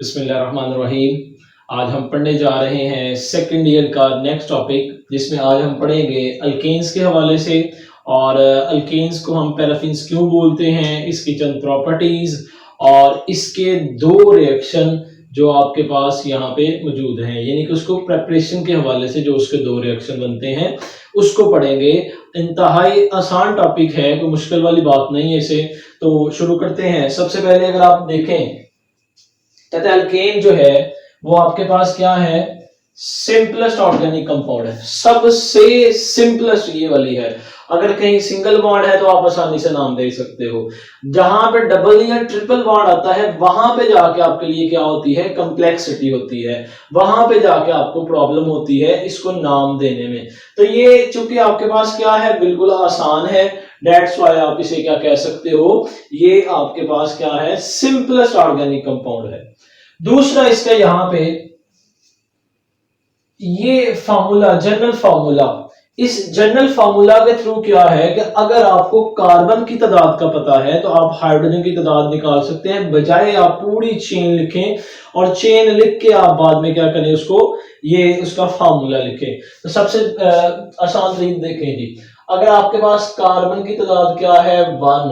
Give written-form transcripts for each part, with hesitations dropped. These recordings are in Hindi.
बिस्मिल्लाहिर्रहमानिर्रहीम। आज हम पढ़ने जा रहे हैं सेकंड ईयर का नेक्स्ट टॉपिक, जिसमें आज हम पढ़ेंगे अल्केन्स के हवाले से। और अल्केन्स को हम पैराफिन्स क्यों बोलते हैं, इसकी चंद प्रॉपर्टीज और इसके दो रिएक्शन जो आपके पास यहाँ पे मौजूद हैं, यानी कि उसको प्रेपरेशन के हवाले से जो उसके दो रिएक्शन बनते हैं उसको पढ़ेंगे। इंतहाई आसान टॉपिक है, कोई मुश्किल वाली बात नहीं है इसे। तो शुरू करते हैं। सबसे पहले अगर आप देखें, कहते हैं अल्केन जो है वो आपके पास क्या है, सिंपलेस्ट ऑर्गेनिक कंपाउंड है, सबसे सिंपलेस्ट ये वाली है। अगर कहीं सिंगल बॉन्ड है तो आप आसानी से नाम दे सकते हो। जहां पे डबल या ट्रिपल बॉन्ड आता है वहां पे जाके आपके लिए क्या होती है, कॉम्प्लेक्सिटी होती है, वहां पे जाके आपको प्रॉब्लम होती है इसको नाम देने में। तो ये चूंकि आपके पास क्या है, बिल्कुल आसान है, दैट्स व्हाई आप इसे क्या कह सकते हो, ये आपके पास क्या है, सिंपलेस्ट ऑर्गेनिक कंपाउंड है। दूसरा इसका यहां पे ये फार्मूला, जनरल फार्मूला, इस जनरल फार्मूला के थ्रू क्या है कि अगर आपको कार्बन की तादाद का पता है तो आप हाइड्रोजन की तादाद निकाल सकते हैं, बजाय आप पूरी चेन लिखें और चेन लिख के आप बाद में क्या करें, उसको ये उसका फार्मूला लिखें। तो सबसे आसान तरीन देखें जी, अगर आपके पास कार्बन की तादाद क्या है, 1,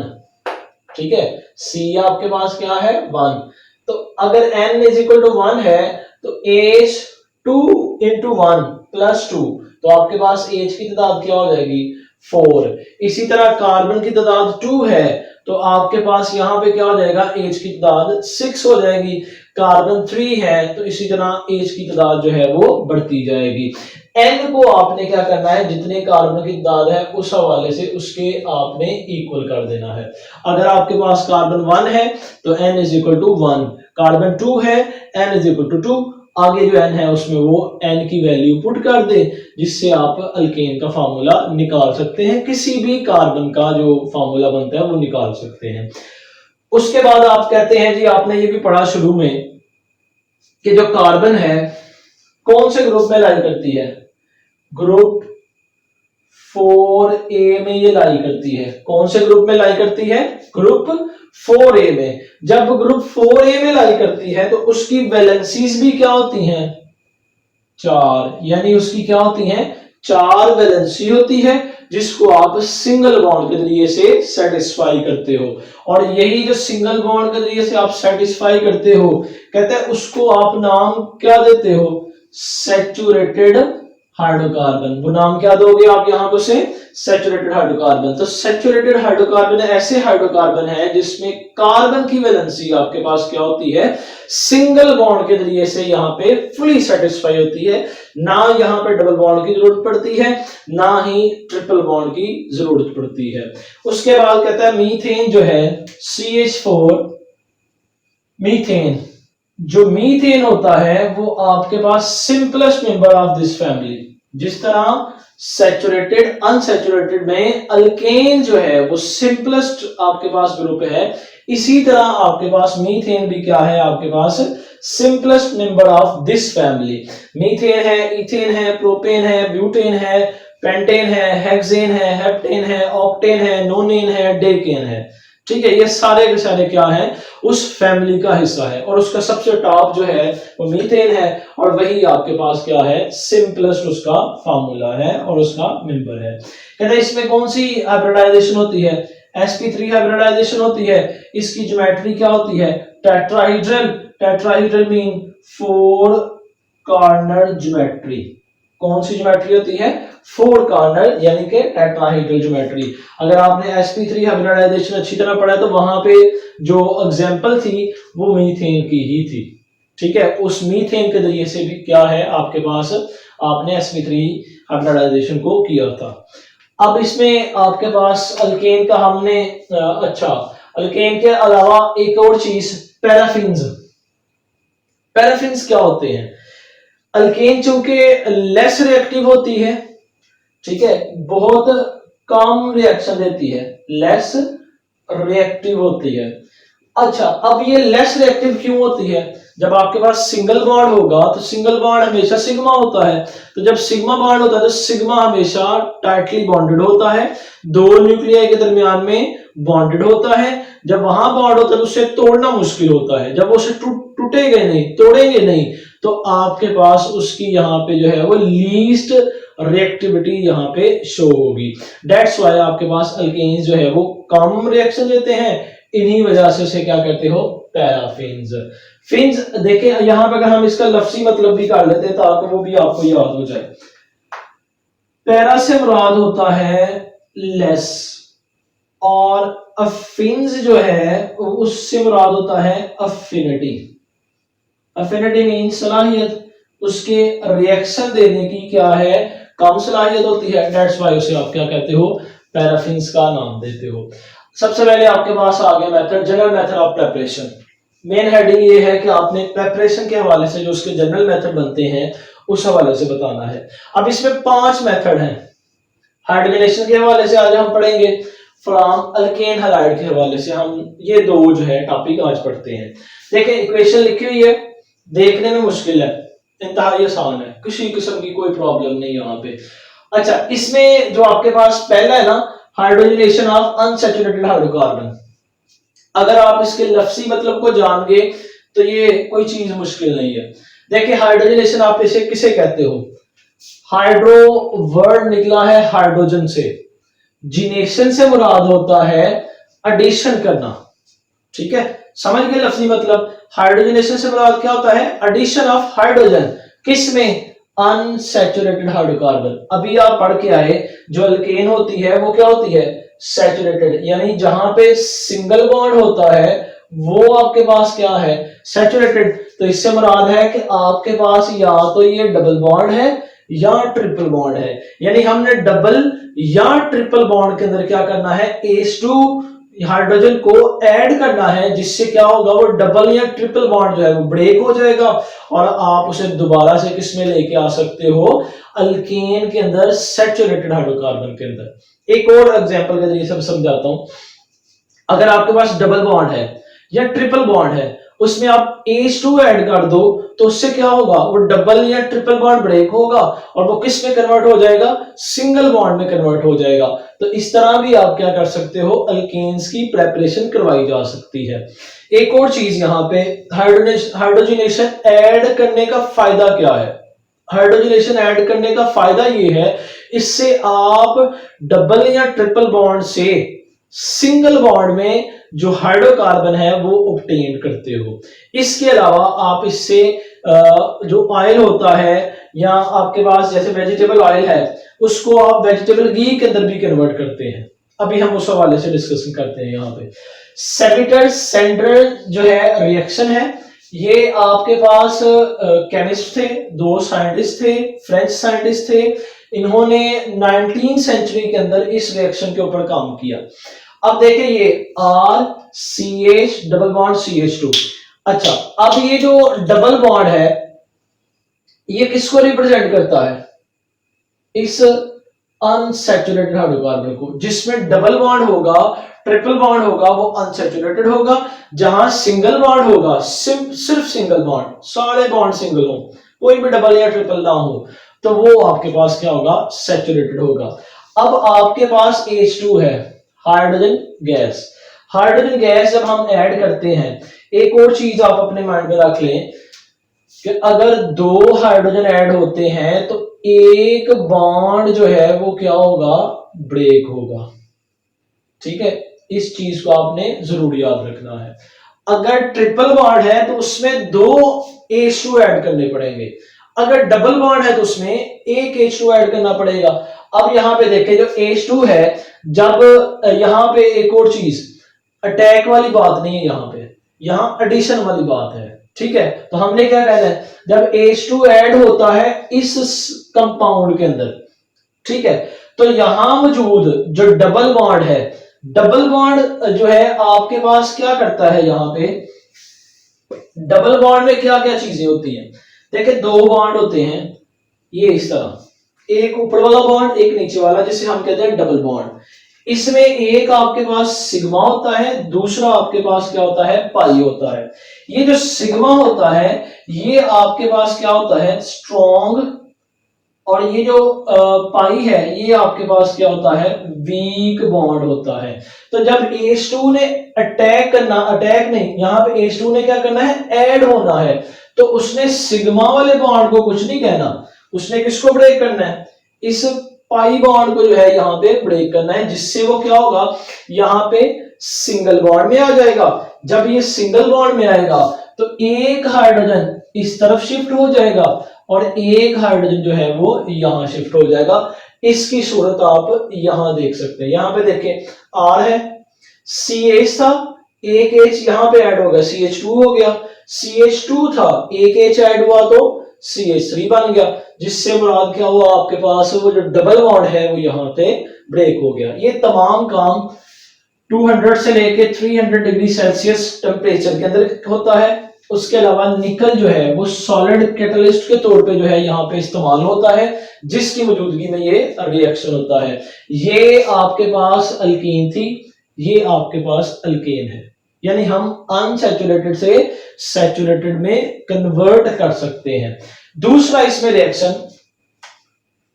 ठीक है, सी आपके पास क्या है, 1। तो अगर n इज इक्वल टू 1 है तो H 2 इंटू 1 प्लस 2, तो आपके पास H की तादाद क्या हो जाएगी, 4। इसी तरह कार्बन की तादाद 2 है तो आपके पास यहां पे क्या हो जाएगा, H की तादाद 6 हो जाएगी। कार्बन 3 है तो इसी तरह H की तादाद जो है वो बढ़ती जाएगी। n को आपने क्या करना है, जितने कार्बन की तादाद है उस हवाले से उसके आपने इक्वल कर देना है। अगर आपके पास कार्बन 1 है तो n is equal to 1, carbon 2 है n इज इक्वल टू 2, आगे जो n है उसमें वो n की वैल्यू पुट कर दे, जिससे आप अल्केन का फार्मूला निकाल सकते हैं। किसी भी कार्बन का जो फार्मूला बनता है वो निकाल सकते हैं। उसके बाद आप कहते हैं जी, आपने ये भी पढ़ा शुरू में कि जो कार्बन है कौन से ग्रुप में लाई करती है, ग्रुप 4a में ये लाई करती है। कौन से ग्रुप में लाई करती है, ग्रुप 4a में। जब ग्रुप 4a में लाई करती है तो उसकी वैलेंसीज भी क्या होती हैं, 4, यानी उसकी क्या होती हैं, 4 वैलेंसी होती है, जिसको आप सिंगल बॉन्ड के जरिए से सेटिस्फाई करते हो। और यही जो सिंगल बॉन्ड के जरिए से आप सेटिस्फाई करते हो, कहते हैं उसको आप नाम क्या देते हो, सैचुरेटेड हाइड्रोकार्बन। वो नाम क्या दोगे आप यहां पर से, सैचुरेटेड हाइड्रोकार्बन। तो सैचुरेटेड हाइड्रोकार्बन ऐसे हाइड्रोकार्बन है जिसमें कार्बन की वैलेंसी आपके पास क्या होती है, सिंगल बॉन्ड के जरिए से यहाँ पे फुली सेटिस्फाई होती है। ना यहाँ पे डबल बॉन्ड की जरूरत पड़ती है, ना ही ट्रिपल बॉन्ड की जरूरत पड़ती है। उसके बाद कहता है मीथेन जो है, CH4 मीथेन, जो मीथेन होता है वो आपके पास simplest member of this family. जिस तरह सैचुरेटेड अनसैचुरेटेड में अल्केन जो है वो सिंपलेस्ट आपके पास ग्रुप है, इसी तरह आपके पास मीथेन भी क्या है, आपके पास simplest member of this family. Methane है, इथेन है, प्रोपेन है, ब्यूटेन है, पेंटेन है, हेक्सेन है, हेप्टेन है, ऑक्टेन है, नोनेन है, डेकेन है। ठीक है, ये सारे के सारे क्या है, उस फैमिली का हिस्सा है। और उसका सबसे टॉप जो है वो मीथेन है, और वही आपके पास क्या है, सिंपलेस्ट उसका फार्मूला है और उसका मेंबर है। कहते हैं इसमें कौन सी हाइब्रिडाइजेशन होती है, sp3 हाइब्रिडाइजेशन होती है। इसकी ज्योमेट्री क्या होती है, tetrahedral. Tetrahedral mean 4 corner geometry. कौन सी ज्योमेट्री होती है, 4 कॉर्नर, यानी कि टेट्राहीड्रल ज्योमेट्री। अगर आपने sp3 हाइब्रिडाइजेशन अच्छी तरह पढ़ा तो वहां पे जो एग्जांपल थी वो मीथेन की ही थी। ठीक है, उस मीथेन के जरिए से भी क्या है आपके पास, आपने sp3 हाइब्रिडाइजेशन को किया था। अब इसमें आपके पास अल्केन का हमने अच्छा, अल्केन के अलावा एक और चीज, पैराफिन्स। पैराफिन्स क्या होते हैं, अल्केन चूंकि लेस रिएक्टिव होती है, ठीक है, बहुत कम रिएक्शन देती है, लेस रिएक्टिव होती है। अच्छा, अब ये लेस रिएक्टिव क्यों होती है, जब आपके पास सिंगल बॉन्ड होगा तो सिंगल बॉन्ड हमेशा सिग्मा होता है। तो जब सिग्मा बॉन्ड होता है तो सिग्मा हमेशा टाइटली बॉन्डेड होता है, दो न्यूक्लियाई के दरमियान में बॉन्डेड होता है। जब वहां बॉन्ड होता है तो उसे तोड़ना मुश्किल होता है, जब वो उसे टूटेंगे नहीं, तोड़ेंगे नहीं, तो आपके पास उसकी यहाँ पे जो है वो लीस्ट रिएक्टिविटी यहाँ पे शो होगी। दैट्स वाई आपके पास अल्केन्स जो है वो कम रिएक्शन देते हैं, इन्हीं वजह से उसे क्या कहते हो, पैराफिन्स। फिन्स देखें यहां पर, अगर हम इसका लफ्जी मतलब भी कर लेते हैं ताकि वो भी आपको याद हो जाए। पैरा से मुराद होता है लेस, और अफिन्स जो है उससे मुराद होता है अफिनिटी। अफिनिटी मीन सलाहियत, उसके रिएक्शन देने की क्या है, कम सलाहियत होती है। दैट्स वाई उसे आप क्या कहते हो, पैराफिन्स का नाम देते हो। सबसे पहले आपके पास आ गया method, general method of preparation. Main heading ये है कि आपने प्रेपरेशन के हवाले से जो उसके जनरल मेथड बनते हैं उस हवाले से बताना है। अब इसमें 5 मेथड हैं। हाइड्रोजनेशन के हवाले से आज हम पढ़ेंगे, फ्रॉम अल्केन हैलाइड के हवाले से हम ये दो जो है टॉपिक आज पढ़ते हैं। देखिए इक्वेशन लिखी हुई है, देखने में मुश्किल है, इंतहाई आसान है, किसी किस्म की कोई प्रॉब्लम नहीं यहाँ पे। अच्छा, इसमें जो आपके पास पहला है ना, हाइड्रोजनेशन ऑफ अनसैचुरेटेड हाइड्रोकार्बन, अगर आप इसके लफ्जी मतलब को जान गए तो ये कोई चीज मुश्किल नहीं है। देखिए हाइड्रोजनेशन आप इसे किसे कहते हो, हाइड्रो वर्ड निकला है हाइड्रोजन से, जिनेशन से मुराद होता है एडिशन करना, ठीक है, समझ गए लफ्जी मतलब। हाइड्रोजनेशन से मुराद क्या होता है, एडिशन ऑफ हाइड्रोजन, किसमें, अनसैचुरेटेड हाइड्रोकार्बन। अभी आप पढ़ के आए जो अल्केन होती है वो क्या होती है, सैचुरेटेड, यानी जहां पे सिंगल बॉन्ड होता है वो आपके पास क्या है, सैचुरेटेड। तो इससे मुराद है कि आपके पास या तो ये डबल बॉन्ड है या ट्रिपल बॉन्ड है, यानी हमने डबल या ट्रिपल बॉन्ड के अंदर क्या करना है, H2 हाइड्रोजन को ऐड करना है, जिससे क्या होगा, वो डबल या ट्रिपल बॉन्ड जो है वो ब्रेक हो जाएगा और आप उसे दोबारा से किसमें लेके आ सकते हो, अल्केन के अंदर, सैचुरेटेड हाइड्रोकार्बन के अंदर। एक और एग्जांपल के जरिए सब समझाता हूं। अगर आपके पास डबल बॉन्ड है या ट्रिपल बॉन्ड है, उसमें आप H2 ऐड कर दो तो उससे क्या होगा, वो डबल या ट्रिपल बॉन्ड ब्रेक होगा और वो किस में कन्वर्ट हो जाएगा, सिंगल बॉन्ड में कन्वर्ट हो जाएगा। तो इस तरह भी आप क्या कर सकते हो, अल्केन्स की प्रेपरेशन करवाई जा सकती है। एक और चीज यहाँ पे, हाइड्रोजनेशन ऐड करने का फायदा क्या है, हाइड्रोजनेशन ऐड करने का फायदा ये है, इससे आप डबल या ट्रिपल बॉन्ड से सिंगल बॉन्ड में जो हाइड्रोकार्बन है वो ऑब्टेन करते हो। इसके अलावा आप इससे जो ऑयल होता है या आपके पास जैसे वेजिटेबल ऑयल है उसको आप वेजिटेबल घी के अंदर भी कन्वर्ट करते हैं, अभी हम उस हवाले से डिस्कशन करते हैं। यहाँ पे सेबिटर सेंडर जो है रिएक्शन है, ये आपके पास केमिस्ट थे, 2 साइंटिस्ट थे, फ्रेंच साइंटिस्ट थे, इन्होंने 19वीं सेंचुरी के अंदर इस रिएक्शन के ऊपर काम किया। अब देखिए ये RCH डबल बॉन्ड CH2। अच्छा, अब ये जो डबल बॉन्ड है ये किसको रिप्रेजेंट करता है, इस अनसैचुरेटेड हाइड्रोकार्बन को। जिसमें डबल बॉन्ड होगा, ट्रिपल बॉन्ड होगा, वो अनसैचुरेटेड होगा। जहां सिंगल बॉन्ड होगा, सिर्फ सिंगल बॉन्ड, सारे बॉन्ड सिंगल हो, कोई भी डबल या ट्रिपल ना हो, तो वो आपके पास क्या होगा, सैचुरेटेड होगा। अब आपके पास H2 है, हाइड्रोजन गैस। हाइड्रोजन गैस जब हम ऐड करते हैं, एक और चीज आप अपने माइंड में रख लें कि अगर 2 हाइड्रोजन ऐड होते हैं तो एक बॉन्ड जो है वो क्या होगा, ब्रेक होगा, ठीक है, इस चीज को आपने जरूर याद रखना है। अगर ट्रिपल बॉन्ड है तो उसमें 2 H2 ऐड करने पड़ेंगे, अगर डबल बॉन्ड है तो उसमें एक H2 ऐड करना पड़ेगा। अब यहां पे देखें जो H2 है, जब यहां पे एक और चीज, अटैक वाली बात नहीं है यहाँ पे, यहाँ एडिशन वाली बात है, ठीक है। तो हमने क्या कहना है, जब H2 ऐड होता है इस कंपाउंड के अंदर, ठीक है, तो यहां मौजूद जो डबल बॉन्ड है, डबल बॉन्ड जो है आपके पास क्या करता है, यहाँ पे डबल बॉन्ड में क्या क्या चीजें होती हैं। देखिए 2 बॉन्ड होते हैं, ये इस तरह, एक ऊपर वाला बॉन्ड, एक नीचे वाला, जिसे हम कहते हैं डबल बॉन्ड। इसमें एक आपके पास सिग्मा होता है, दूसरा आपके पास क्या होता है, पाई होता है। ये जो सिग्मा होता है ये आपके पास क्या होता है, स्ट्रॉन्ग और ये जो पाई है ये आपके पास क्या होता है, वीक बॉन्ड होता है। तो जब H2 ने अटैक करना, अटैक नहीं, यहाँ पे H2 ने क्या करना है, ऐड होना है, तो उसने सिग्मा वाले बॉन्ड को कुछ नहीं कहना, उसने किसको ब्रेक करना है, इस पाई बॉन्ड को जो है यहाँ पे ब्रेक करना है, जिससे वो क्या होगा, यहाँ पे सिंगल बॉन्ड में आ जाएगा। जब ये सिंगल बॉन्ड में आएगा तो एक हाइड्रोजन इस तरफ शिफ्ट हो जाएगा और एक हाइड्रोजन जो है वो यहां शिफ्ट हो जाएगा। इसकी सूरत आप यहां देख सकते हैं, यहां पे देखें R है, CH था, एक H यहां पे ऐड हो गया, CH2 हो गया, CH2 था, एक H ऐड हुआ तो CH3 बन गया, जिससे मुराद क्या हुआ, आपके पास वो जो डबल बॉन्ड है वो यहां पे ब्रेक हो गया। ये तमाम काम 200 से लेके 300 डिग्री सेल्सियस टेम्परेचर के अंदर होता है। उसके अलावा निकल जो है वो सॉलिड कैटलिस्ट के तौर पे जो है यहाँ पे इस्तेमाल होता है, जिसकी मौजूदगी में ये रिएक्शन होता है। ये आपके पास अल्कीन थी, ये आपके पास अल्केन है, यानी हम अनसैचुरेटेड से सैचुरेटेड में कन्वर्ट कर सकते हैं। दूसरा इसमें reaction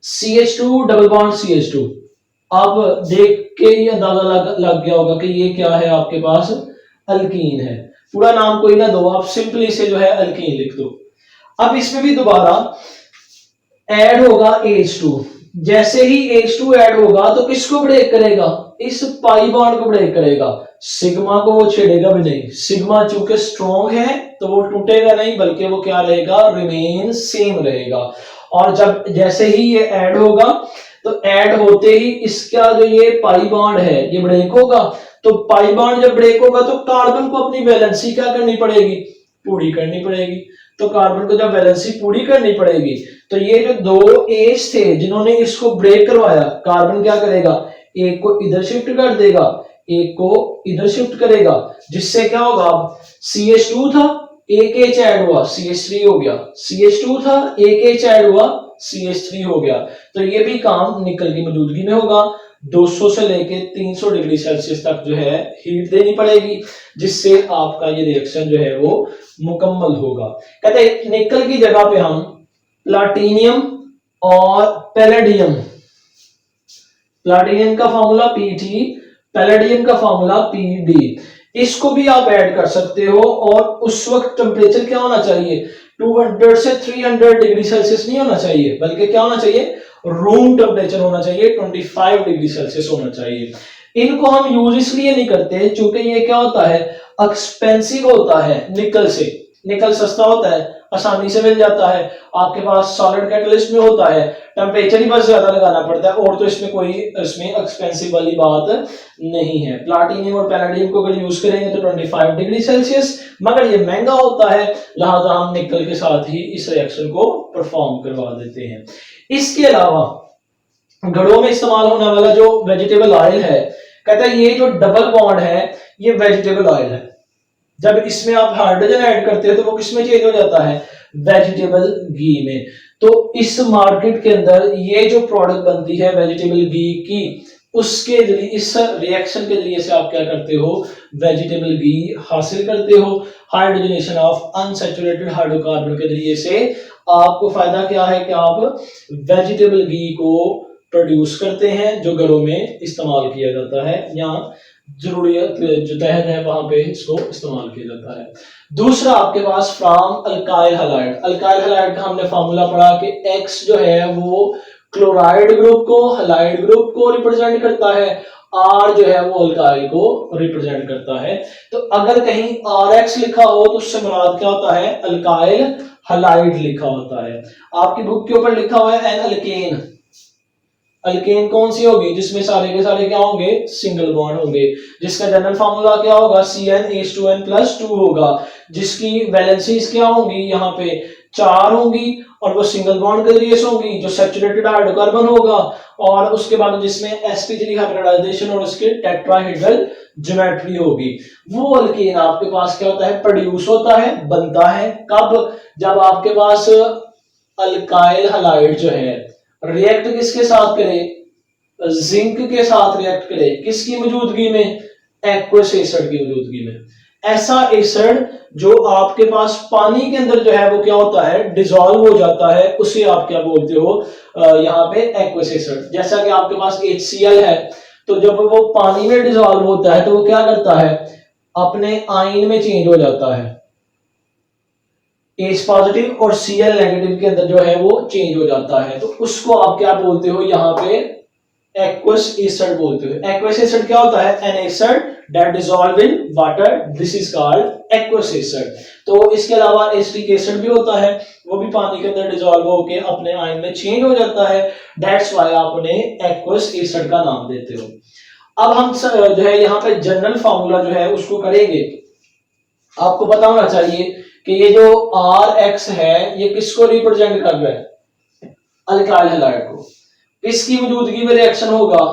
CH2 double bond CH2, आप देख के ये अंदाजा लग गया होगा कि ये क्या है, आपके पास अल्कीन है। पूरा नाम कोई ना दो, आप सिंपली इसे जो है अल्कीन लिख दो। अब इसमें भी दोबारा ऐड होगा H2, जैसे ही H2 ऐड होगा तो किसको ब्रेक करेगा, इस पाई बॉन्ड को ब्रेक करेगा, सिग्मा को वो छेड़ेगा भी नहीं। सिग्मा चूंकि स्ट्रॉन्ग है तो वो टूटेगा नहीं, बल्कि वो क्या रहेगा, रिमेन सेम रहेगा। और जब जैसे ही ये ऐड होगा तो ऐड होते ही इसका जो ये पाई बॉन्ड है ये ब्रेक होगा। तो पाई बॉन्ड जब ब्रेक होगा तो कार्बन को अपनी वैलेंसी क्या करनी पड़ेगी, पूरी करनी पड़ेगी। तो कार्बन को जब वैलेंसी पूरी करनी पड़ेगी तो ये जो दो एज थे जिन्होंने इसको ब्रेक करवाया, कार्बन क्या करेगा, एक को इधर शिफ्ट कर देगा, एक को इधर शिफ्ट करेगा, जिससे क्या होगा, CH2 था, एक H ऐड हुआ, CH3 हो गया, CH2 था, एक H ऐड हुआ, CH3 हो गया। तो ये भी काम निकल की मौजूदगी में होगा। 200 से लेके 300 डिग्री सेल्सियस तक जो है हीट देनी पड़ेगी, जिससे आपका ये रिएक्शन जो है वो मुकम्मल होगा। कहते हैं निकल की जगह पे हम प्लाटिनियम और पैलेडियम, प्लाटिनियम का फॉर्मूला Pt, पैलेडियम का फॉर्मूला Pb, इसको भी आप ऐड कर सकते हो। और उस वक्त टेम्परेचर क्या होना चाहिए, 200 से 300 डिग्री सेल्सियस नहीं होना चाहिए, बल्कि क्या होना चाहिए, रूम टेम्परेचर होना चाहिए, 25 डिग्री सेल्सियस होना चाहिए। इनको हम यूज इसलिए नहीं करते क्योंकि ये क्या होता है, एक्सपेंसिव होता है निकल से, निकल सस्ता होता है, आसानी से मिल जाता है, आपके पास सॉलिड कैटलिस्ट में होता है, टेम्परेचर ही बस ज्यादा लगाना पड़ता है, और तो इसमें कोई एक्सपेंसिव वाली बात नहीं है। प्लाटिनियम और पैलेडियम को अगर यूज करेंगे तो 25 डिग्री सेल्सियस, मगर ये महंगा होता है, लिहाजा हम निकल के साथ ही इस रिएक्शन को परफॉर्म करवा देते हैं। इसके अलावा घड़ों में इस्तेमाल होने वाला जो वेजिटेबल ऑयल है, कहता है ये जो डबल बॉन्ड है ये वेजिटेबल ऑयल है। जब इसमें आप हाइड्रोजन ऐड करते हो तो वो किसमें चेंज हो जाता है, वेजिटेबल घी में। तो इस मार्केट के अंदर ये जो प्रोडक्ट बनती है वेजिटेबल घी की, उसके जरिए, इस रिएक्शन के जरिए से आप क्या करते हो, वेजिटेबल घी हासिल करते हो। हाइड्रोजनेशन ऑफ अनसैचुरेटेड हाइड्रोकार्बन के जरिए से आपको फायदा क्या है कि आप वेजिटेबल घी को प्रोड्यूस करते हैं, जो घरों में इस्तेमाल किया जाता है, या जरूरियत जो तहत है वहां पे इसको इस्तेमाल किया जाता है। दूसरा आपके पास from alkyl halide, alkyl halide का हमने फार्मूला पढ़ा कि X जो है वो क्लोराइड ग्रुप को, हैलाइड ग्रुप को रिप्रेजेंट करता है, R जो है वो अल्काइल को रिप्रेजेंट करता है। तो अगर कहीं RX लिखा हो तो उससे मुराद क्या होता है, अल्काइल हैलाइड लिखा होता है। आपकी बुक के ऊपर लिखा हुआ है एन अल्केन, अल्केन कौन सी होगी, जिसमें सारे के सारे क्या होंगे, सिंगल बॉन्ड होंगे, जिसका जनरल फार्मूला क्या होगा, CnH2n+2 होगा, जिसकी वैलेंसीज क्या होंगी, यहाँ पे 4 होंगी, और वो सिंगल बॉन्ड के जरिए से होंगी, जो सैचुरेटेड हाइड्रोकार्बन होगा, और उसके बाद जिसमें sp3 हाइब्रिडाइजेशन और उसके टेट्राहेड्रल ज्योमेट्री होगी। वो अल्केन आपके पास क्या होता है, प्रोड्यूस होता है, बनता है कब, जब आपके पास अल्काइल हैलाइड जो है रिएक्ट किसके साथ करे, जिंक के साथ रिएक्ट करे, किसकी मौजूदगी में, एक्वस एसिड की मौजूदगी में। ऐसा एसिड जो आपके पास पानी के अंदर जो है वो क्या होता है, डिसॉल्व हो जाता है, उसे आप क्या बोलते हो यहाँ पे एक्वस एसिड। जैसा कि आपके पास HCl है, तो जब वो पानी में डिसॉल्व होता है तो वो क्या करता है, अपने आयन में चेंज हो जाता है, H पॉजिटिव और Cl नेगेटिव के अंदर जो है वो चेंज हो जाता है, तो उसको आप क्या बोलते हो यहाँ पे, एक्वस एसिड बोलते हो। एक्वस एसिड क्या होता है, N acid that dissolve in water, this is called aqueous acid. तो इसके अलावा एसिटिक एसिड भी होता है, वो भी पानी के अंदर डिसॉल्व होके अपने आयन में चेंज हो जाता है, दैट्स व्हाई आप उन्हें एक्वस एसिड का नाम देते हो। अब हम जो है यहाँ पे जनरल फार्मूला जो है उसको करेंगे। आपको पता होना चाहिए कि ये जो RX है ये किसको रिप्रेजेंट कर रहा है, अल्काइल हैलाइड को। किसकी मौजूदगी में रिएक्शन होगा,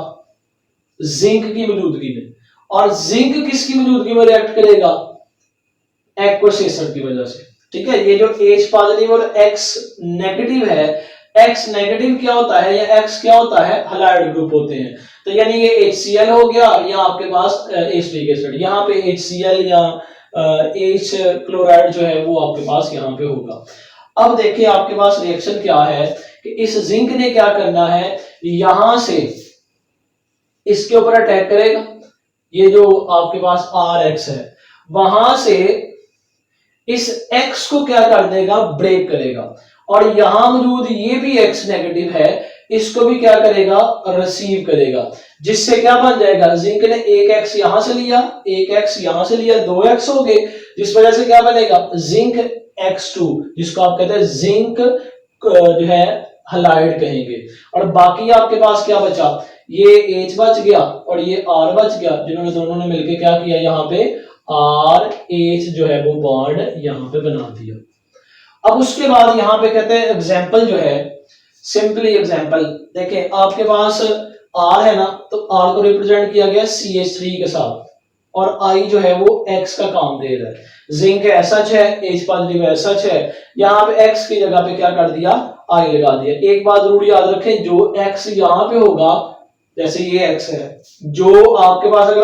जिंक की मौजूदगी में। और जिंक किसकी मौजूदगी में रिएक्ट करेगा, एक्वस एसिड की वजह से। ठीक है, ये जो H पॉजिटिव और X नेगेटिव है, X नेगेटिव क्या होता है या X क्या होता है, हैलाइड ग्रुप होते हैं। तो यानी ये HCl हो गया या आपके पास एसिटिक एसिड, यहाँ पे HCl या H क्लोराइड जो है वो आपके पास यहाँ पे होगा। अब देखिए आपके पास रिएक्शन क्या है कि इस जिंक ने क्या करना है, यहां से इसके ऊपर अटैक करेगा, ये जो आपके पास RX है, वहां से इस X को क्या कर देगा, ब्रेक करेगा, और यहां मौजूद ये भी X नेगेटिव है, इसको भी क्या करेगा, रिसीव करेगा, जिससे क्या बन जाएगा, जिंक ने एक X यहां से लिया, एक X यहां से लिया, 2X हो गए, जिस वजह से क्या बनेगा, जिंक X2, जिसको आप कहते हैं जिंक जो है हैलाइड कहेंगे। और बाकी आपके पास क्या बचा, ये H बच गया और ये R बच गया, जिन्होंने दोनों ने मिलकर क्या किया, यहाँ पे RH जो है वो बॉन्ड यहाँ पे बना दिया। अब उसके बाद यहाँ पे कहते हैं एग्जाम्पल जो है, सिंपली एग्जाम्पल देखें, आपके पास R है ना, तो R को रिप्रेजेंट किया गया CH3 के साथ, और I जो है वो X का काम दे रहा है, जिंक SH है, H पॉजिटिव SH है, यहाँ पे X की जगह पे क्या कर दिया, I लगा दिया। एक बात जरूर याद रखें, जो X यहाँ पे होगा, जैसे ये X है, जो आपके पास अगर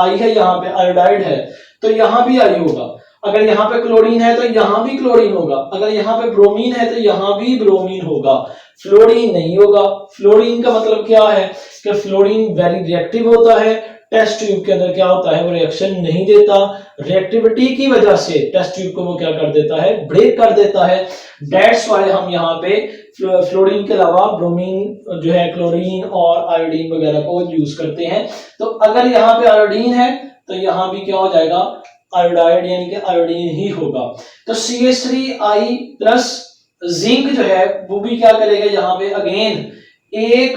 I है, यहाँ पे आयोडाइड है, तो यहाँ भी I होगा। अगर यहाँ पे क्लोरीन है तो यहाँ भी क्लोरीन होगा, अगर यहाँ पे ब्रोमीन है तो यहाँ भी ब्रोमीन होगा, फ्लोरीन नहीं होगा। फ्लोरीन का मतलब क्या है कि फ्लोरीन वेरी रिएक्टिव होता है, टेस्ट ट्यूब के अंदर क्या होता है, वो रिएक्शन नहीं देता, रिएक्टिविटी की वजह से टेस्ट ट्यूब को वो क्या कर देता है, ब्रेक कर देता है। दैट्स व्हाई हम यहाँ पे फ्लोरीन के अलावा ब्रोमीन जो है, क्लोरीन और आयोडीन वगैरह को यूज करते हैं। तो अगर यहाँ पे आयोडीन है तो यहाँ भी क्या हो जाएगा, आयोडाइड यानी कि आयोडीन ही होगा। तो CH3I प्लस जिंक जो है वो भी क्या करेगा, यहाँ पे अगेन एक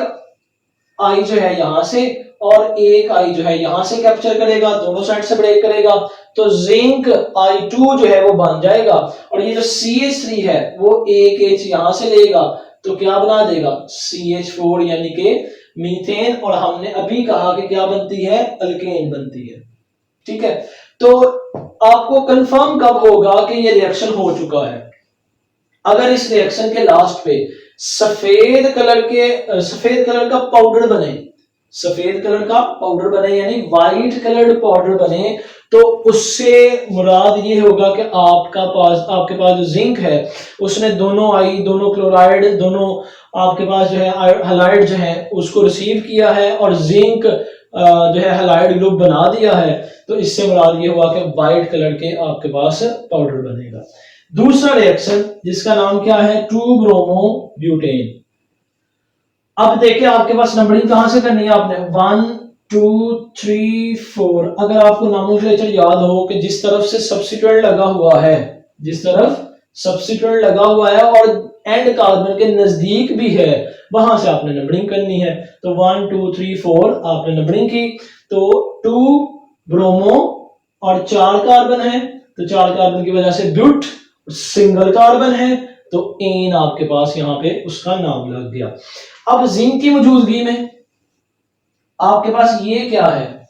I जो है यहाँ से और एक I जो है यहाँ से कैप्चर करेगा, दोनों साइड से ब्रेक करेगा, तो जिंक I2 जो है वो बन जाएगा, और ये जो CH3 है वो एक H यहाँ से लेगा, तो क्या बना देगा, CH4 यानी कि मीथेन, और हमने अभी कहा कि क्या बनती है, अल्केन बनती है। ठीक है, तो आपको कंफर्म कब होगा कि ये रिएक्शन हो चुका है, अगर इस रिएक्शन के लास्ट पे सफेद कलर का पाउडर बने, सफेद कलर का पाउडर बने यानी व्हाइट कलर्ड पाउडर बने, तो उससे मुराद ये होगा कि आपके पास जो जिंक है उसने दोनों दोनों क्लोराइड, दोनों आपके पास जो है हैलाइड जो है उसको रिसीव किया है, और जिंक जो है हैलाइड ग्रुप बना दिया है। तो इससे मुराद ये हुआ कि व्हाइट कलर के आपके पास पाउडर बनेगा। दूसरा रिएक्शन जिसका नाम क्या है, 2-ब्रोमो-ब्यूटेन। अब देखिए आपके पास नंबरिंग कहां से करनी है, आपने 1 2 3 4। अगर आपको नोमेनक्लेचर याद हो कि जिस तरफ से सब्स्टिट्यूएंट लगा हुआ है, जिस तरफ सब्स्टिट्यूएंट लगा हुआ है और एंड कार्बन के नजदीक भी है, वहां से आपने नंबरिंग करनी है। तो 1 2 3 4 आपने नंबरिंग की, तो 2 ब्रोमो और 4 कार्बन है, तो 4 कार्बन की वजह से ब्यूट, सिंगल कार्बन है तो एन आपके पास यहाँ पे उसका नाम लग गया। अब जिंक की मौजूदगी में आपके पास ये क्या है,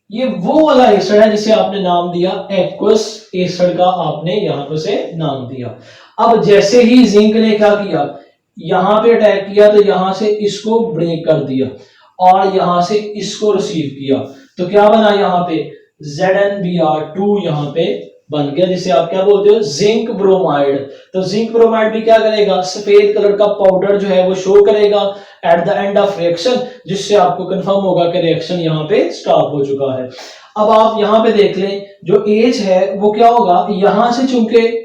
ये वो वाला एसिड है जिसे आपने नाम दिया एक्वस एसिड का, आपने यहां पर से नाम दिया। अब जैसे ही जिंक ने क्या किया, यहां पे अटैक किया, तो यहां से इसको ब्रेक कर दिया और यहां से इसको रिसीव किया, तो क्या बना यहाँ पे, ZnBr2 यहाँ पे बन गया, जिसे आप क्या बोलते हो, जिंक ब्रोमाइड। तो जिंक ब्रोमाइड भी क्या करेगा, सफेद कलर का पाउडर जो है वो शो करेगा at the end of reaction, जिससे आपको कंफर्म होगा कि रिएक्शन यहाँ पे स्टॉप हो चुका है। अब आप यहाँ पे देख लें, जो एज है वो क्या होगा, यहां से चूंकि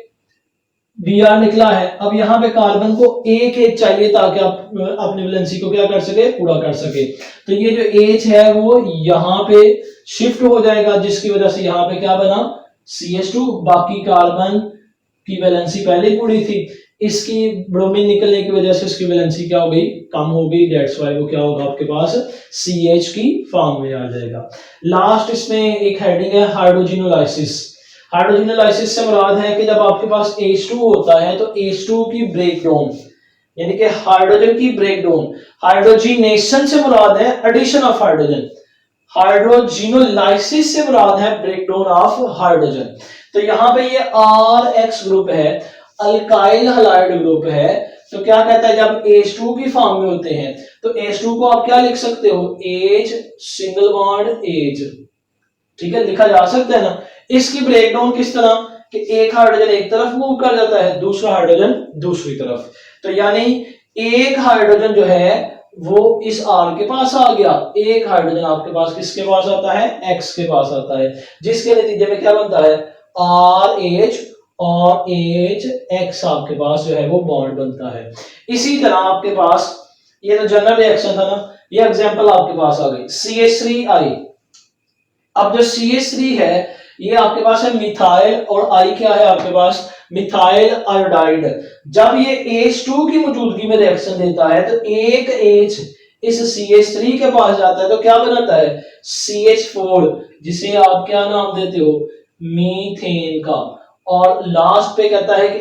Br निकला है, अब यहाँ पे कार्बन को एक एज चाहिए ताकि आप अपनी वैलेंसी को क्या कर सके, पूरा कर सके। तो ये जो एज है वो यहाँ पे शिफ्ट हो जाएगा, जिसकी वजह से यहाँ पे क्या बना, CH2। बाकी कार्बन की वैलेंसी पहले पूरी थी, इसकी ब्रोमीन निकलने की वजह से इसकी वैलेंसी क्या हो गई, कम हो गई। दैट्स व्हाई वो क्या होगा आपके पास CH की फॉर्म में आ जाएगा। लास्ट इसमें एक हेडिंग है हाइड्रोजिनोलाइसिस। हाइड्रोजिनोलाइसिस से मुराद है कि जब आपके पास H2 होता है तो H2 की ब्रेकडाउन, यानी कि हाइड्रोजन की ब्रेकडाउन। हाइड्रोजिनेशन से मुराद है एडिशन ऑफ हाइड्रोजन, हाइड्रोजिनोलाइसिस से मुराद है ब्रेकडाउन ऑफ हाइड्रोजन। तो यहाँ पे ये RX ग्रुप है, अल्काइल हैलाइड ग्रुप है। तो क्या कहता है, जब H2 की फॉर्म में होते हैं तो H2 को आप क्या लिख सकते हो, H सिंगल बॉन्ड H, ठीक है, लिखा जा सकता है ना। इसकी ब्रेकडाउन किस तरह कि एक हाइड्रोजन एक तरफ मूव कर जाता है, दूसरा हाइड्रोजन दूसरी तरफ। तो यानी एक हाइड्रोजन जो है वो इस R के पास आ गया, एक हाइड्रोजन आपके पास किसके पास आता है, X के पास आता है, जिसके नतीजे में क्या बनता है, RH और HX आपके पास जो है वो बॉन्ड बनता है। इसी तरह आपके पास ये तो जनरल रिएक्शन था ना, ये एग्जांपल आपके पास आ गई CH3I। अब जो CH3 है ये आपके पास है मिथाइल, और I क्या है आपके पास, मिथाइल आयोडाइड। जब ये H2 की मौजूदगी में रिएक्शन देता है तो एक H इस CH3 के पास जाता है तो क्या बनाता है, CH4, जिसे आप क्या नाम देते हो, मीथेन का। और लास्ट पे कहता है कि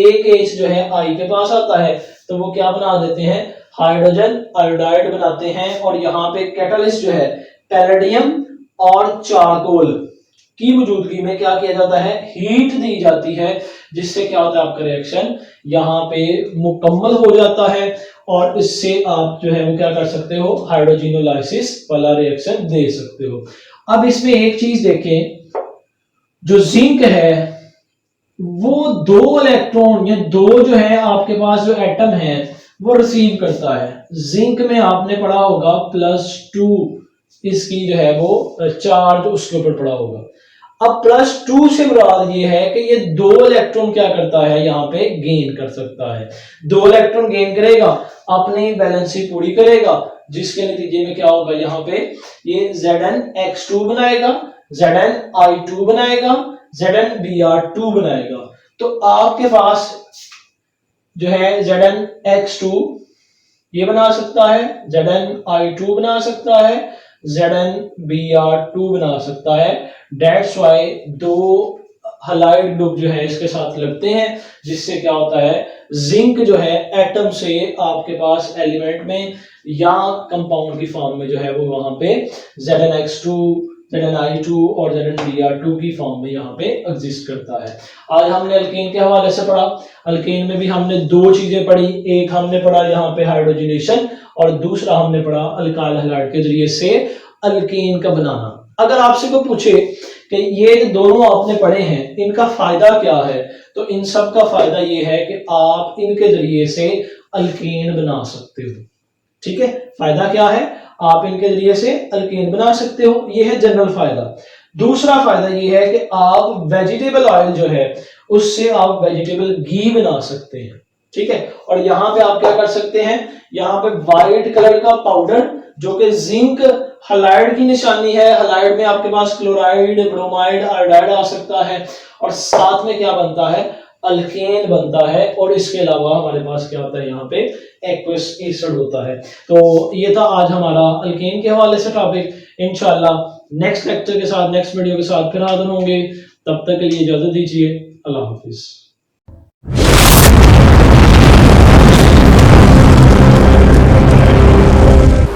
एक H जो है I के पास आता है तो वो क्या बना देते हैं, हाइड्रोजन आयोडाइड बनाते हैं। और यहाँ पे कैटलिस्ट जो है पैलेडियम और चारकोल की मौजूदगी में क्या किया जाता है, हीट दी जाती है, जिससे क्या होता है आपका रिएक्शन यहाँ पे मुकम्मल हो जाता है। और इससे आप जो है वो क्या कर सकते हो, हाइड्रोजिनोलाइसिस वाला रिएक्शन दे सकते हो। अब इसमें एक चीज देखें, जो जिंक है वो 2 इलेक्ट्रॉन या 2 जो है आपके पास जो एटम है वो रिसीव करता है। जिंक में आपने पढ़ा होगा +2 इसकी जो है वो चार्ज उसके ऊपर पड़ा होगा। अब +2 से मुराद ये है कि ये 2 इलेक्ट्रॉन क्या करता है, यहाँ पे गेन कर सकता है। 2 इलेक्ट्रॉन गेन करेगा, अपनी बैलेंसी पूरी करेगा, जिसके नतीजे में क्या होगा, यहाँ पे ये ZnX2 बनाएगा, ZnI2 बनाएगा, ZnBr2 बनाएगा। तो आपके पास जो है ZnX2 ये बना सकता है, ZnI2 बना सकता है, ZnBr2 बना सकता है। That's why 2 हैलाइड ग्रुप जो है इसके साथ लगते हैं, जिससे क्या होता है, जिंक जो है एटम से आपके पास एलिमेंट में या कंपाउंड की फॉर्म में जो है वो वहां पे ZnX2, ZnI2 और ZnBr2 की फॉर्म में यहाँ पे एग्जिस्ट करता है। आज हमने अल्केन के हवाले से पढ़ा। अल्केन में भी हमने 2 चीजें पढ़ी, एक हमने पढ़ा यहाँ पे हाइड्रोजनेशन और दूसरा हमने पढ़ा अल्काइल हैलाइड के जरिए से अल्केन का बनाना। अगर आपसे कोई पूछे कि ये दोनों आपने पढ़े हैं, इनका फायदा क्या है, तो इन सब का फायदा ये है कि आप इनके जरिए से अल्केन बना सकते हो। ठीक है, फायदा क्या है, आप इनके जरिए से अल्केन बना सकते हो, ये है जनरल फायदा। दूसरा फायदा ये है कि आप वेजिटेबल ऑयल जो है उससे आप वेजिटेबल घी बना सकते हैं। ठीक है, और यहाँ पे आप क्या कर सकते हैं, यहाँ पे व्हाइट कलर का पाउडर जो कि जिंक हैलाइड की निशानी है, हैलाइड में आपके पास क्लोराइड, ब्रोमाइड, आयोडाइड आ सकता है, और साथ में क्या बनता है, अल्केन बनता है। और इसके अलावा हमारे पास क्या होता है, यहाँ पे एक्वस एसिड होता है। तो ये था आज हमारा अल्केन के हवाले से टॉपिक। इंशाल्लाह नेक्स्ट लेक्चर के साथ, नेक्स्ट वीडियो के साथ फिर हाजिर होंगे। तब तक के लिए इजाजत दीजिए, अल्लाह हाफिज।